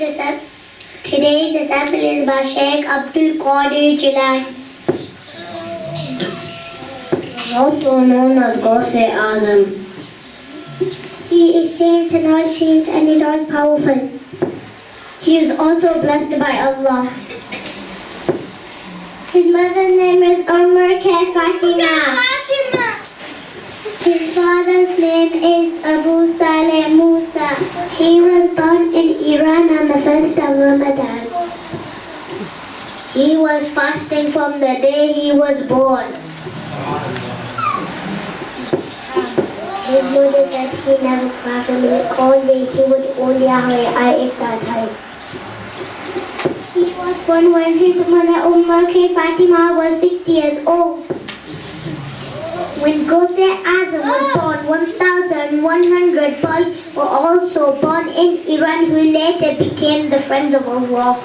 Today's assembly is by Shaykh Abdul Qadir Jilani, also known as Ghaus-e-Azam. He is saint and all saint and is all powerful. He is also blessed by Allah. His mother's name is Fatima. His father's name is Abu Saleh Musa. He was born in Iran on the 1st of Ramadan. He was fasting from the day he was born. His mother said he never cried for me. All day he would only have I iftar time. He was born when his mother Fatima was 6 years old. When Ghaus-e-Azam was born, 1,100 boys were also born in Iran who later became the friends of Allah.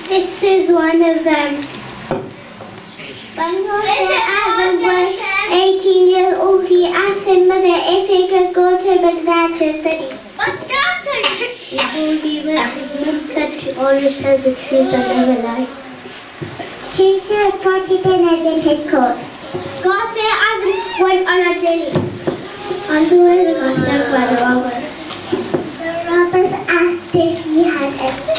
This is one of them. When Ghaus-e-Azam was 18 years old, he asked his mother if he could go to Baghdad to study. He told me that his mom said to always tell the truth and never lie. She said 40 dinners in his course. Ghaus-e-Azam went on a journey. On the way, he got struck by the robbers. The robbers asked if he had any.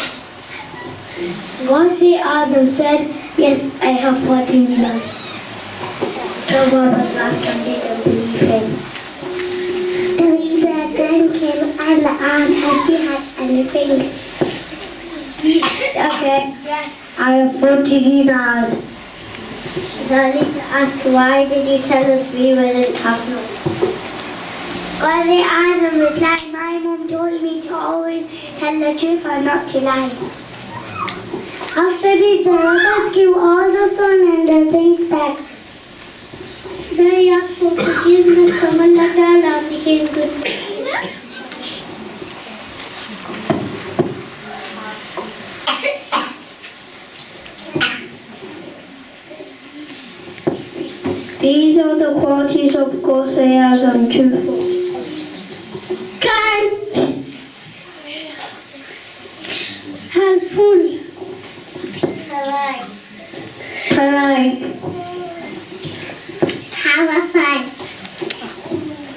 Ghaus-e-Azam said, "Yes, I have 40 dinars." The robbers laughed and didn't believe him. The leader then came and asked if he had anything. Okay, I have 40 dinars. The leader asked, "Why did you tell us we wouldn't have none?" Ghaus-e-Azam replied, "My mom told me to always tell the truth and not to lie." After this, the robbers gave all the stone and the things back. They asked for forgiveness from Allah Ta'ala and became good. These are the qualities of Ghaus-e-Azam, truthful. Kind, helpful, polite, powerful,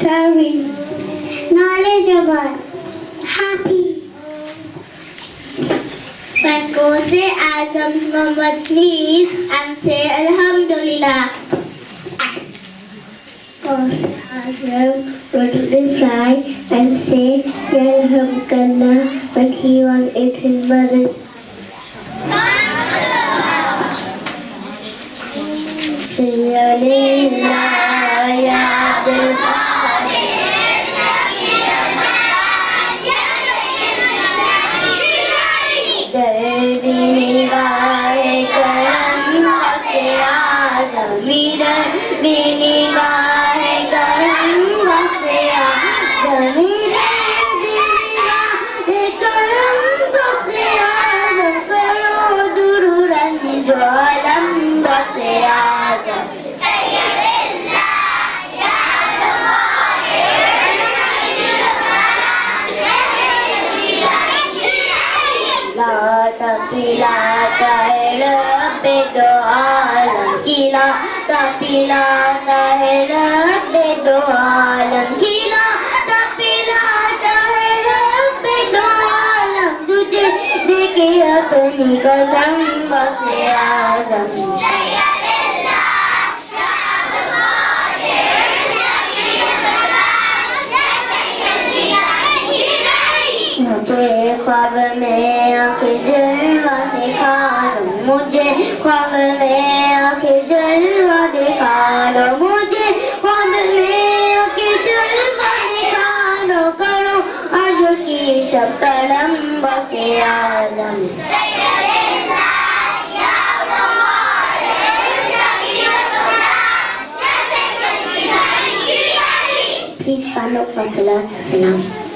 caring, knowledgeable, happy. When Ghaus-e-Azam's mom would sneeze and say Alhamdulillah, Ghaus-e-Azam would reply and say Yarhamkallah when he was with his mother. Sayyeduna ya Abdul. मुझे ख्वाब में आके जलवा दिखा दो, मुझे ख्वाब में आके जलवा दिखा दो, मुझे ख्वाब में आके जलवा दिखा दो, करो आज की शब करम Ghaus-e-Azam. Please stand up for Salat Salam.